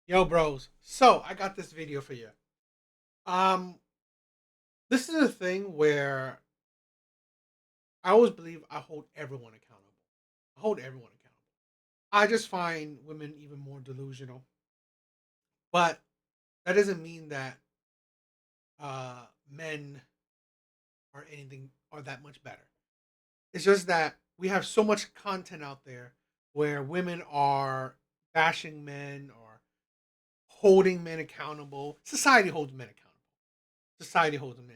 Yo, bros. So I got this video for you. Um, this is a thing where I always believe I hold everyone accountable. I hold everyone accountable. I just find women even more delusional, but that doesn't mean that men are anything are that much better. It's just that we have so much content out there where women are bashing men or holding men accountable. Society holds men accountable. Society holds men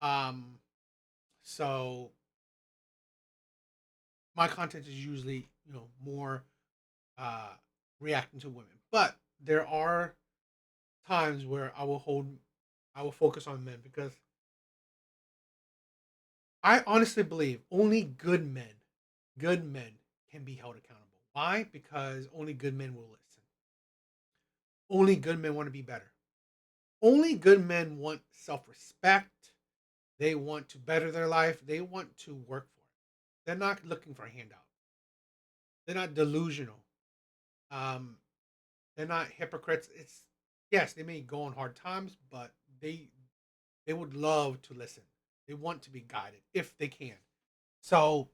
accountable. So my content is usually more uh reacting to women, but there are times where I will focus on men because I honestly believe only good men can be held accountable. Why? Because only good men will listen. Only good men want to be better. Only good men want self-respect. They want to better their life. They want to work for it. They're not looking for a handout. They're not delusional. um They're not hypocrites. It's yes, they may go on hard times, but they they would love to listen. They want to be guided if they can. So,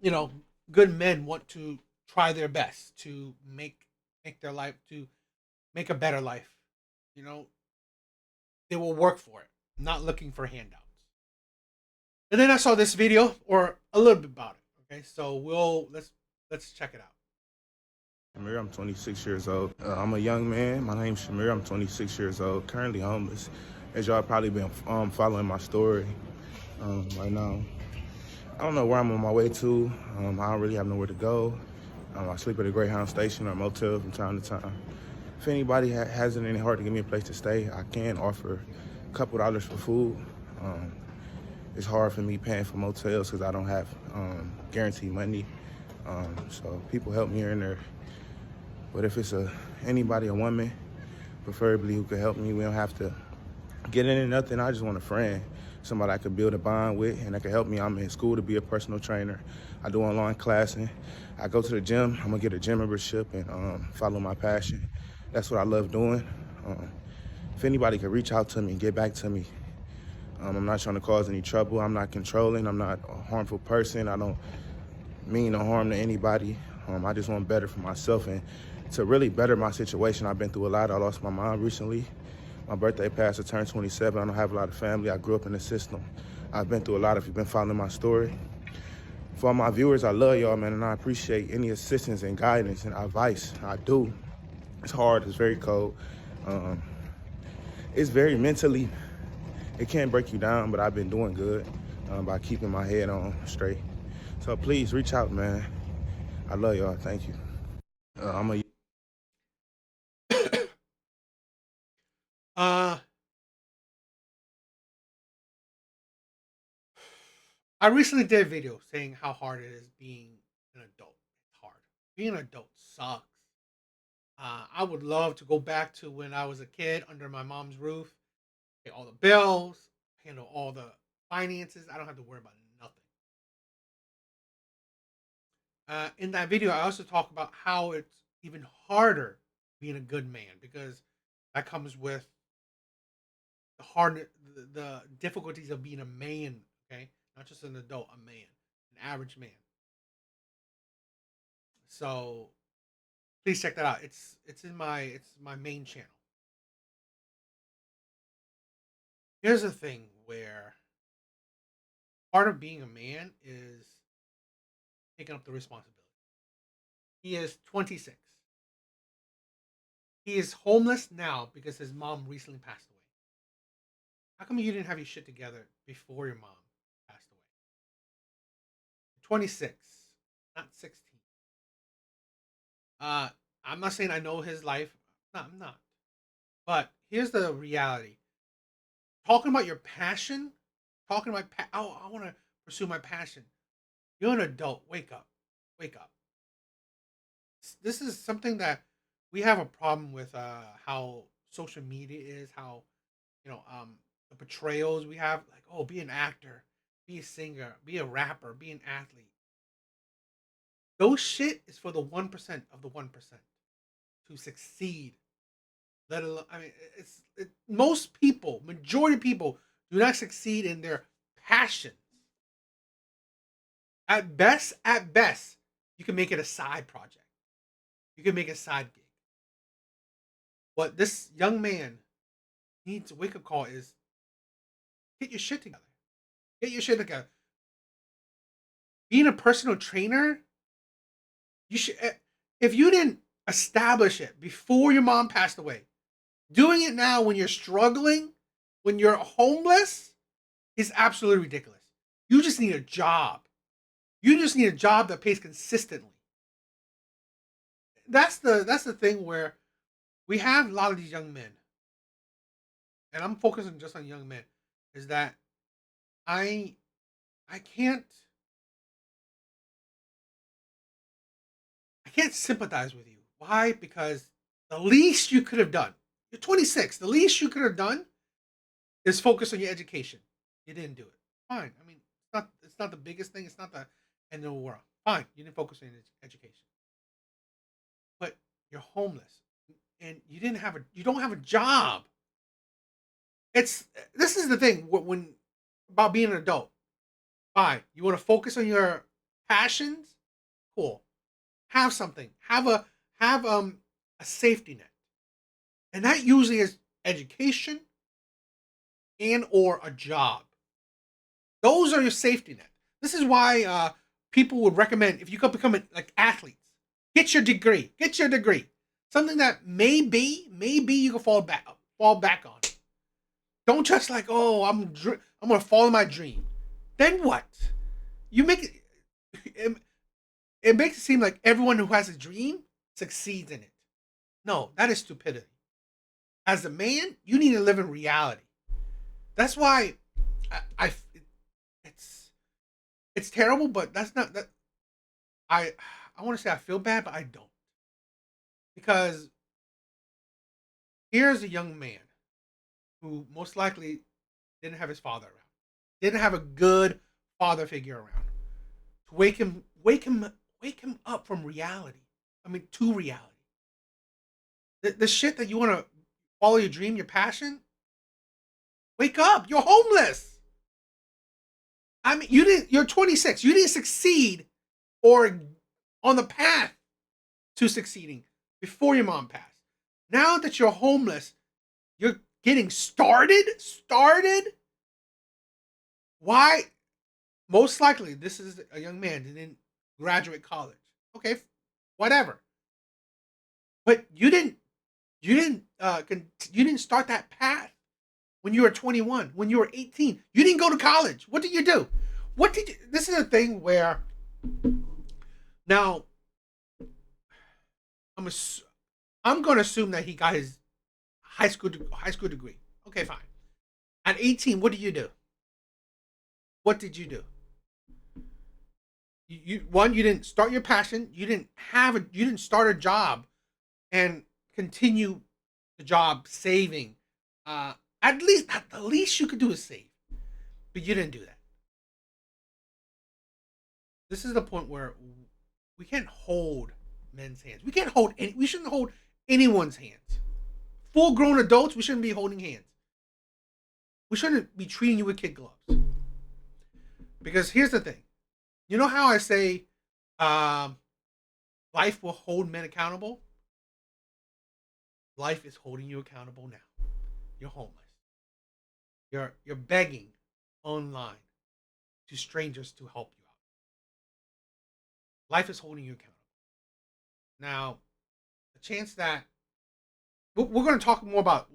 you know, good men want to try their best to make their life to make a better life. You know, they will work for it, not looking for handouts. And then I saw this video or a little bit about it. Okay, so let's check it out. Shamir, I'm 26 years old. I'm a young man. My name's Shamir. I'm 26 years old, currently homeless. As y'all probably been following my story right now. I don't know where I'm on my way to. I don't really have nowhere to go. I sleep at a Greyhound station or motel from time to time. If anybody has it in their heart to give me a place to stay, I can offer a couple dollars for food. Um, it's hard for me paying for motels because I don't have guaranteed money. So people help me here and there. But if it's anybody, a woman, preferably who could help me, we don't have to get into nothing. I just want a friend, somebody I could build a bond with and that could help me. I'm in school to be a personal trainer. I do online classing. I go to the gym. I'm gonna get a gym membership and follow my passion. That's what I love doing. Um, if anybody could reach out to me and get back to me, I'm not trying to cause any trouble. I'm not controlling. I'm not a harmful person. I don't mean no harm to anybody. I just want better for myself and to really better my situation. I've been through a lot. I lost my mom recently. My birthday passed. I turned 27. I don't have a lot of family. I grew up in the system. I've been through a lot if you've been following my story. For all my viewers, I love y'all, man, and I appreciate any assistance and guidance and advice. I do. It's hard. It's very cold. Um, it's very mentally, it can break you down, but I've been doing good by keeping my head on straight. So please reach out, man. I love y'all. Thank you. I'm a uh I recently did a video saying how hard it is being an adult. It's hard. Being an adult sucks. I would love to go back to when I was a kid under my mom's roof, pay all the bills, handle all the finances. I don't have to worry about nothing. In that video, I also talk about how it's even harder being a good man because that comes with the difficulties of being a man. Okay, not just an adult, a man, an average man. So please check that out. It's my main channel. Here's the thing where part of being a man is taking up the responsibility. He is 26. He is homeless now because his mom recently passed away. How come you didn't have your shit together before your mom passed away? 26, not 16. Uh, I'm not saying I know his life. No, I'm not. But here's the reality. Talking about your passion, talking about, oh, I want to pursue my passion. You're an adult. Wake up. Wake up. This is something that we have a problem with how social media is, how the portrayals we have, like, oh, be an actor, be a singer, be a rapper, be an athlete. Those shit is for the 1% of the 1%. to succeed. Let alone, I mean, most people, majority of people, do not succeed in their passions. At best, you can make it a side project. You can make a side gig. What this young man needs a wake up call is get your shit together. Get your shit together. Being a personal trainer, you should. If you didn't establish it before your mom passed away, doing it now when you're struggling, when you're homeless, is absolutely ridiculous. You just need a job. You just need a job that pays consistently. That's the thing where we have a lot of these young men, and I'm focusing just on young men, is that I I can't I can't sympathize with you. Why? Because the least you could have done, you're 26, the least you could have done is focus on your education. You didn't do it. Fine. I mean, it's not the biggest thing, it's not the end of the world. Fine, you didn't focus on your education. But you're homeless and you don't have a job. It's This is the thing when about being an adult. Fine. You want to focus on your passions? Cool. Have something. Have a safety net. And that usually is education and or a job. Those are your safety net. This is why people would recommend if you could become like athletes, get your degree. Get your degree. Something that maybe you can fall back on. Don't just like, oh, I'm gonna follow my dream. Then what? You make it, it makes it seem like everyone who has a dream succeeds in it. No, that is stupidity. As a man, you need to live in reality. That's why I it's it's terrible, but that's not that I want to say I feel bad, but I don't. Because here's a young man who most likely didn't have his father around. Didn't have a good father figure around. To wake him up from reality. I mean, to reality. The shit that you want to follow your dream, your passion, wake up. You're homeless. I mean, you're 26. You didn't succeed or on the path to succeeding before your mom passed. Now that you're homeless, you're getting started. Why? Most likely, this is a young man that didn't graduate college. Okay, whatever. But you didn't start that path when you were 21, when you were 18. You didn't go to college. What did you do? This is a thing where now I'm I'm going to assume that he got his high school degree. Okay, fine. At 18, what did you do? What did you do? You didn't start your passion. You didn't start a job and continue the job saving. At the least you could do is save, but you didn't do that. This is the point where we can't hold men's hands. We shouldn't hold anyone's hands. Full grown adults, we shouldn't be holding hands. We shouldn't be treating you with kid gloves. Because here's the thing. You know how I say life will hold men accountable? Life is holding you accountable now. You're homeless. You're begging online to strangers to help you out. Life is holding you accountable. Now, the chance that we're going to talk more about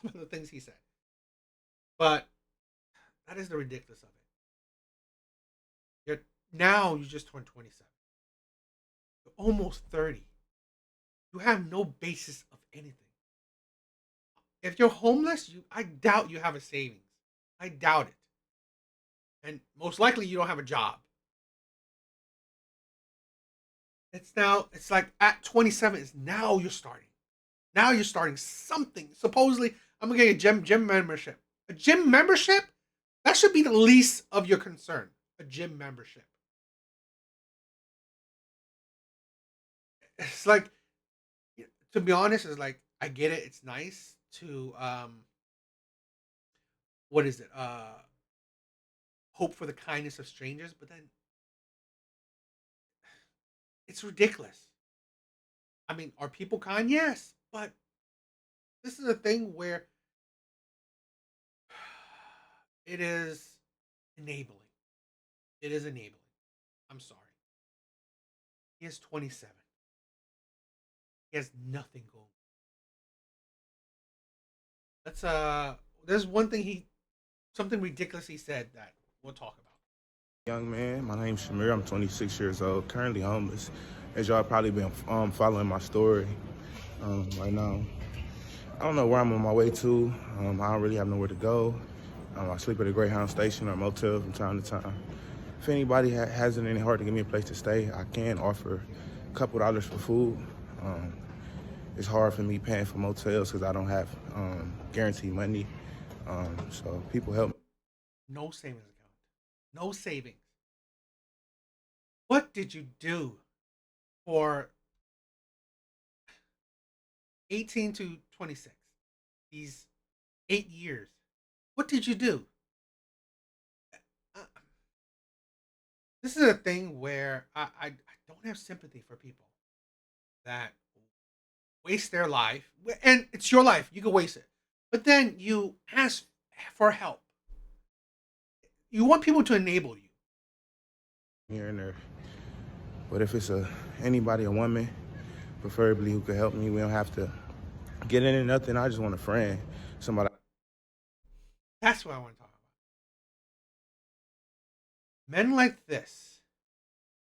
some of the things he said, but that is the ridiculous of it. You just turned 27. You're almost 30. You have no basis of anything. If you're homeless, I doubt you have a savings. I doubt it. And most likely you don't have a job. It's like at 27 is now you're starting. Now you're starting something. Supposedly, I'm gonna get a gym membership. A gym membership? That should be the least of your concern. A gym membership. It's like to be honest, is like I get it. It's nice to what is it? Hope for the kindness of strangers, but then it's ridiculous. I mean, are people kind? Yes, but this is a thing where it is enabling. It is enabling. I'm sorry. He is 27. He has nothing going. That's there's one thing something ridiculous he said that we'll talk about. Young man, my name's Shamir. I'm 26 years old, currently homeless. As y'all probably been following my story right now. I don't know where I'm on my way to. I don't really have nowhere to go. I sleep at a Greyhound station or motel from time to time. If anybody has it in their heart to give me a place to stay, I can offer a couple dollars for food. It's hard for me paying for motels because I don't have guaranteed money. So people help me. No savings account. No savings. What did you do for 18 to 26? These 8 years. What did you do? Uh, This is a thing where I don't have sympathy for people that waste their life, and it's your life. You can waste it, but then you ask for help. You want people to enable you. Here and there. But if it's anybody, a woman, preferably who could help me, we don't have to get into nothing. I just want a friend, somebody. That's what I want to talk about. Men like this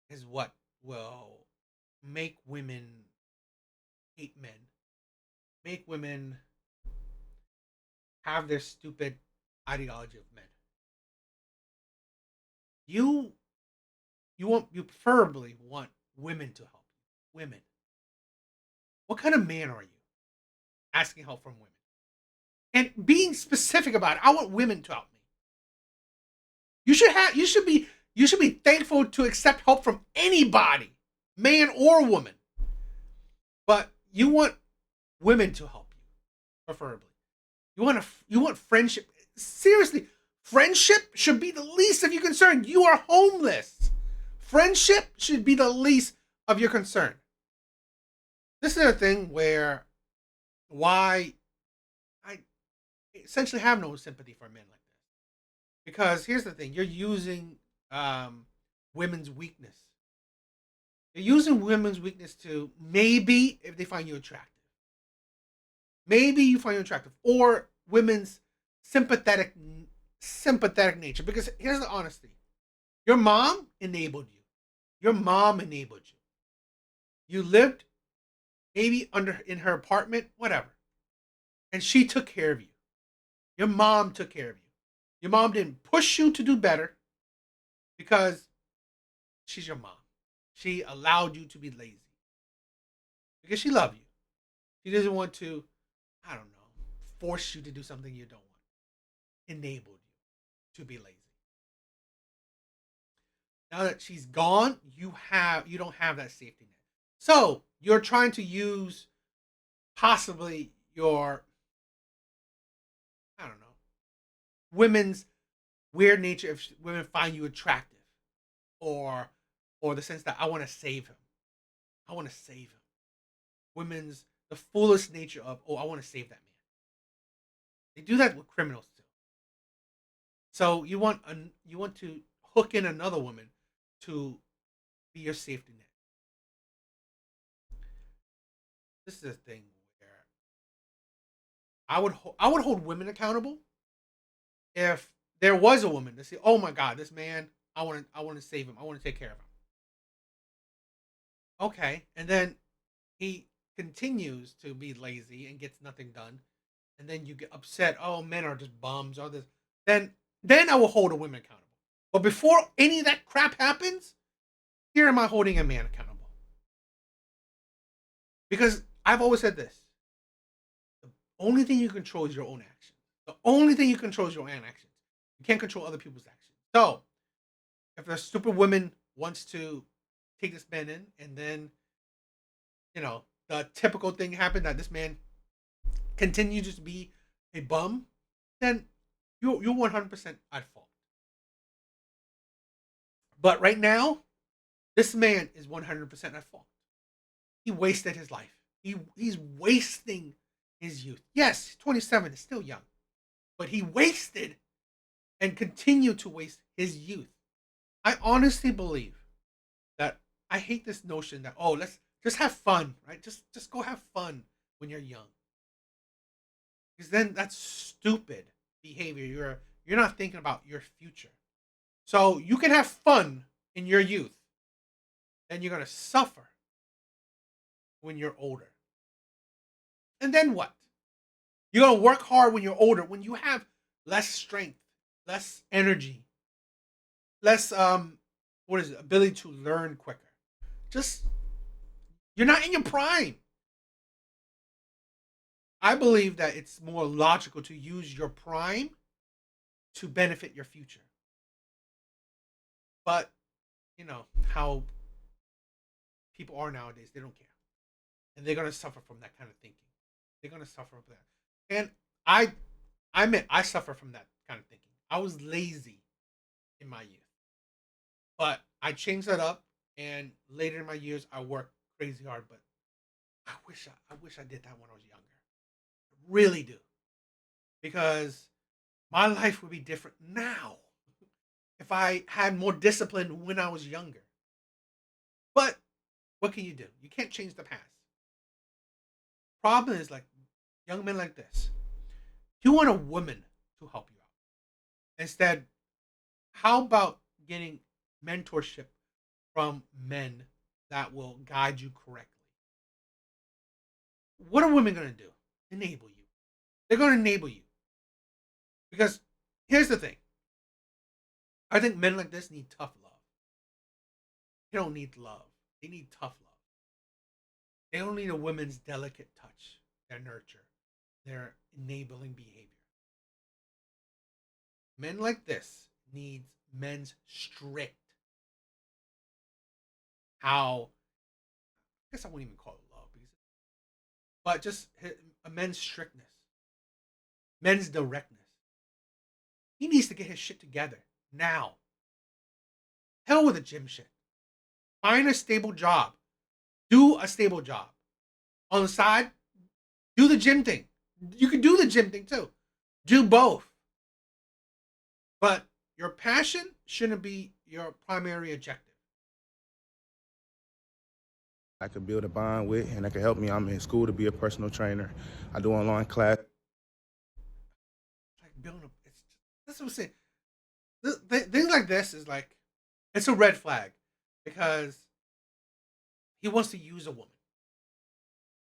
is what will make women hate men, make women have their stupid ideology of men. You you preferably want women to help you. Women. What kind of man are you asking help from women? And being specific about it, I want women to help me. You should be thankful to accept help from anybody, man or woman. But you want women to help you, preferably. You want friendship. Seriously, friendship should be the least of your concern. You are homeless. Friendship should be the least of your concern. This is a thing where why I essentially have no sympathy for men like this. Because here's the thing, you're using women's weakness. You're using women's weakness to maybe if they find you attractive. Maybe you find you attractive. Or women's sympathetic nature. Because here's the honesty. Your mom enabled you. Your mom enabled you. You lived maybe in her apartment, whatever. And she took care of you. Your mom took care of you. Your mom didn't push you to do better because she's your mom. She allowed you to be lazy because she loved you. She doesn't want to, I don't know, force you to do something you don't want. Enabled you to be lazy. Now that she's gone, you don't have that safety net. So you're trying to use possibly your, I don't know, women's weird nature if women find you attractive, or the sense that I want to save him. I want to save him. Women's the foolish nature of, oh, I want to save that man. They do that with criminals too. So you want to hook in another woman to be your safety net. This is a thing where I would hold women accountable if there was a woman to say, "Oh my God, this man, I want to save him. I want to take care of him." Okay, and then he continues to be lazy and gets nothing done, and then you get upset. Oh, men are just bums. All this. Then I will hold a woman accountable. But before any of that crap happens, here am I holding a man accountable? Because I've always said this: the only thing you control is your own actions. The only thing you control is your own actions. You can't control other people's actions. So, if the stupid woman wants to take this man in, and then, the typical thing happened that this man continues to be a bum, then you're 100% at fault. But right now, this man is 100% at fault. He wasted his life. He's wasting his youth. Yes, 27 is still young, but he wasted and continued to waste his youth. I honestly believe that I hate this notion that, oh, let's just have fun, right? Just go have fun when you're young. Because then that's stupid behavior. You're not thinking about your future. So you can have fun in your youth, then you're gonna suffer when you're older. And then what? You're gonna work hard when you're older, when you have less strength, less energy, less what is it, ability to learn quicker. Just you're not in your prime. I believe that it's more logical to use your prime to benefit your future. But you know how people are nowadays, they don't care. And they're gonna suffer from that kind of thinking. They're gonna suffer from that. And I admit I suffer from that kind of thinking. I was lazy in my youth. But I changed that up, and later in my years I worked crazy hard, but I wish I did that when I was younger. I really do. Because my life would be different now if I had more discipline when I was younger. But what can you do? You can't change the past. Problem is, like, young men like this, you want a woman to help you out. Instead, how about getting mentorship from men that will guide you correctly? What are women going to do? Enable you. They're going to enable you. Because here's the thing. I think men like this need tough love. They don't need love. They need tough love. They don't need a woman's delicate touch, their nurture, their enabling behavior. Men like this need men's strict. How? I guess I wouldn't even call it love, but just a men's strictness, men's directness. He needs to get his shit together now. Hell with the gym shit. Find a stable job. Do a stable job. On the side, do the gym thing. You can do the gym thing too. Do both. But your passion shouldn't be your primary objective. I could build a bond with, and that could help me. I'm in school to be a personal trainer. I do online class. Like building a, it's that's what I'm saying. Things like this is like, it's a red flag because he wants to use a woman.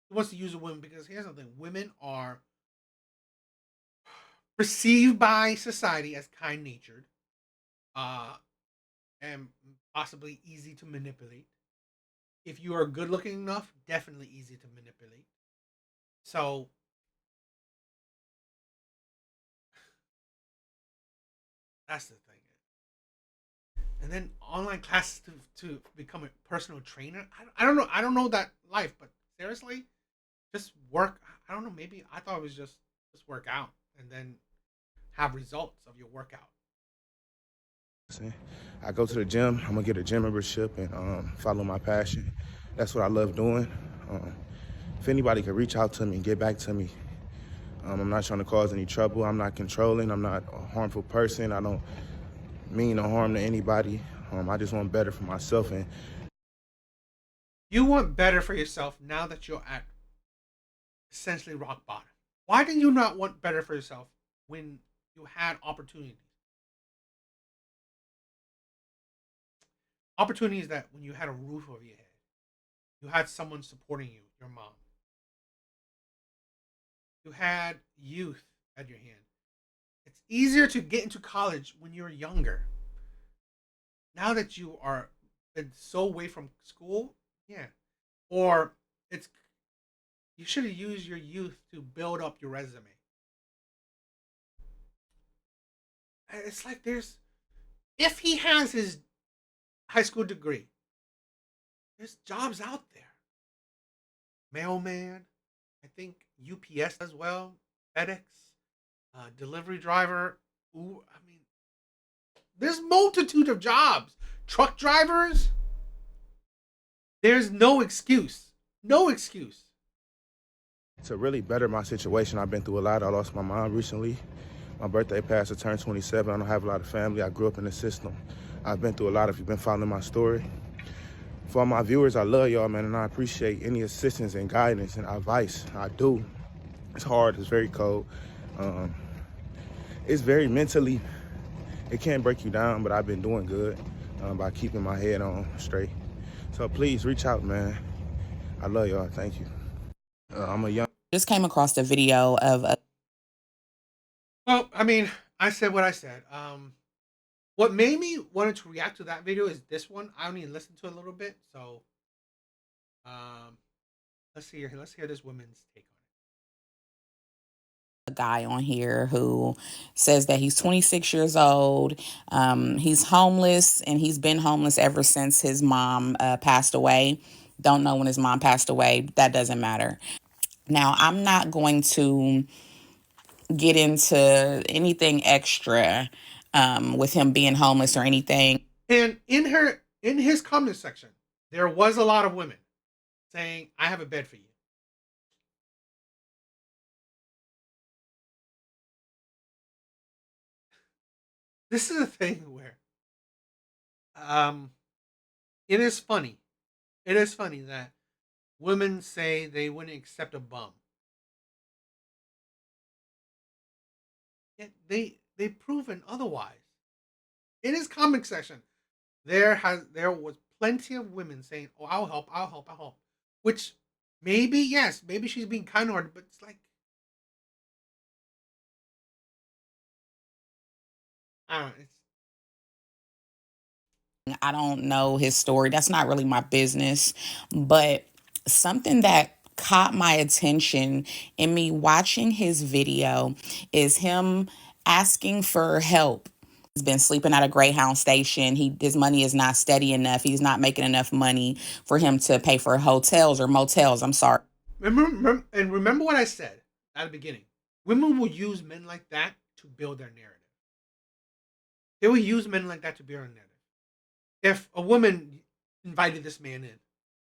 He wants to use a woman because here's the thing: women are perceived by society as kind natured, uh, and possibly easy to manipulate. If you are good looking enough, definitely easy to manipulate. So that's the thing. And then online classes to become a personal trainer. I don't know. I don't know that life, but seriously, just work. I don't know. Maybe I thought it was just work out and then have results of your workout. I go to the gym. I'm gonna get a gym membership and follow my passion. That's what I love doing. Um, if anybody could reach out to me and get back to me, I'm not trying to cause any trouble. I'm not controlling. I'm not a harmful person. I don't mean no harm to anybody. I just want better for myself. And You want better for yourself now that you're at essentially rock bottom. Why did you not want better for yourself when you had opportunities? Opportunities that when you had a roof over your head, you had someone supporting you, your mom. You had youth at your hand. It's easier to get into college when you're younger. Now that you are been so away from school, yeah. Or it's you should have used your youth to build up your resume. It's like there's if he has his high school degree, there's jobs out there. mailman. I think UPS as well, FedEx, delivery driver. Ooh, I mean, there's multitude of jobs. Truck drivers. There's no excuse. No excuse. To really better my situation, I've been through a lot. I lost my mom recently. My birthday passed, I turned 27. I don't have a lot of family. I grew up in the system. I've been through a lot if you've been following my story. For all my viewers, I love y'all, man, and I appreciate any assistance and guidance and advice. I do. It's hard. It's very cold. It's very mentally, it can break you down, but I've been doing good by keeping my head on straight. So please reach out, man. I love y'all. Thank you. I'm a young. Just came across the video of a Well, I mean, I said what I said. What made me wanted to react to that video is this one. I only listened to it a little bit, so let's see here. Let's hear this woman's take guy on here who says that he's 26 years old. He's homeless, and he's been homeless ever since his mom passed away. Don't know when his mom passed away. That doesn't matter. Now, I'm not going to get into anything extra with him being homeless or anything. it. And in his comment section, there was a lot of women saying, "I have a bed for you." This is a thing where it is funny. It is funny that women say they wouldn't accept a bum. Yet they've proven otherwise. In his comment section, there was plenty of women saying, "Oh, I'll help, I'll help, I'll help," which maybe yes, maybe she's being kind-hearted, but it's like I don't know. I don't know his story. That's not really my business. But something that caught my attention in me watching his video is him asking for help. He's been sleeping at a Greyhound station. His money is not steady enough. He's not making enough money for him to pay for hotels or motels. I'm sorry. Remember what I said at the beginning. Women will use men like that to build their narrative. They will use men like that to build their narrative. If a woman invited this man in,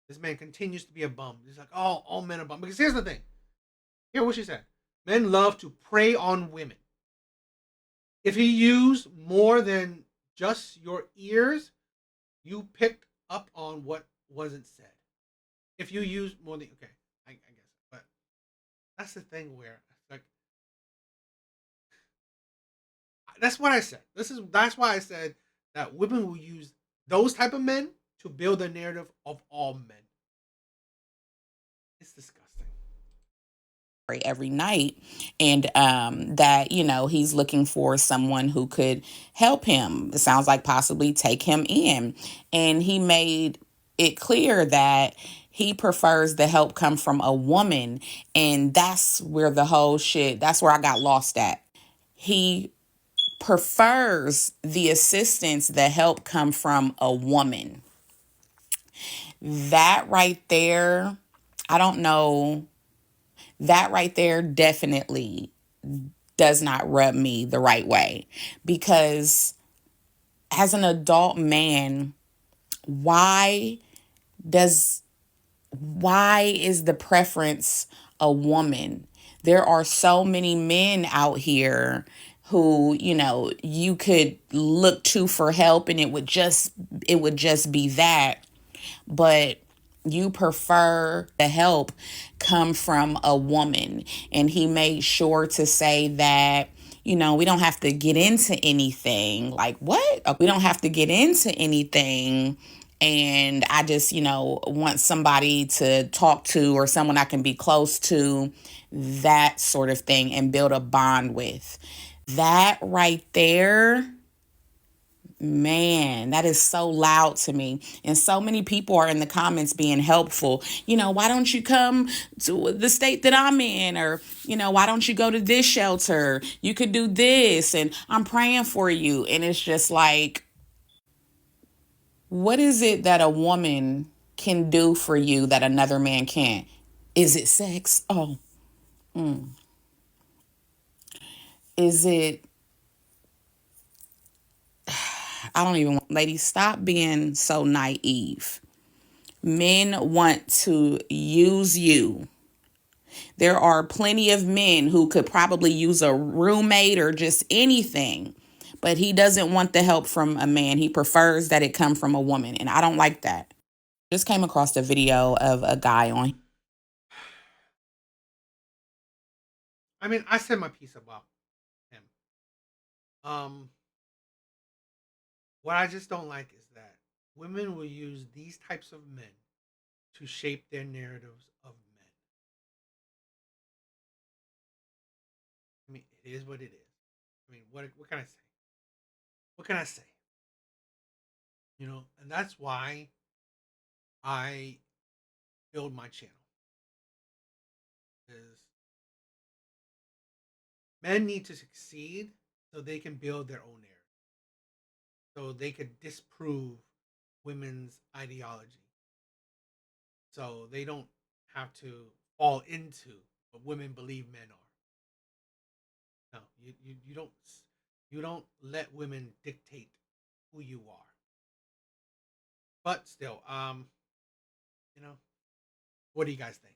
this man continues to be a bum. He's like, "Oh, all men are bum." Because here's the thing. Hear what she said. Men love to prey on women. If he used more than just your ears, you picked up on what wasn't said. If you use more than okay, I guess, but that's the thing where like that's what I said. That's why I said that women will use those type of men to build a narrative of all men. It's disgusting. Every night, and that he's looking for someone who could help him. It sounds like possibly take him in, and he made it clear that he prefers the help come from a woman, and that's where that's where I got lost at. He prefers the assistance, the help come from a woman. That right there, I don't know. That right there definitely does not rub me the right way, because as an adult man, why is the preference a woman? There are so many men out here who, you could look to for help, and it would just be that. But you prefer the help come from a woman. And he made sure to say that, we don't have to get into anything. Like, what? We don't have to get into anything. And I just, want somebody to talk to, or someone I can be close to, that sort of thing, and build a bond with. That right there, man, that is so loud to me. And so many people are in the comments being helpful. Why don't you come to the state that I'm in? Or, why don't you go to this shelter? You could do this, and I'm praying for you. And it's just like, what is it that a woman can do for you that another man can't? Is it sex? Oh, is it? I don't even want, ladies, stop being so naive. Men want to use you. There are plenty of men who could probably use a roommate or just anything, but he doesn't want the help from a man. He prefers that it come from a woman, and I don't like that. Just came across a video of a guy on. I mean, I said my piece about him. Um, what I just don't like is that women will use these types of men to shape their narratives of men. I mean, it is what it is. I mean, what can I say? What can I say? You know, and that's why I build my channel. Is men need to succeed so they can build their own narrative. So they could disprove women's ideology. So they don't have to fall into what women believe men are. No, you don't let women dictate who you are. But still, you know, what do you guys think?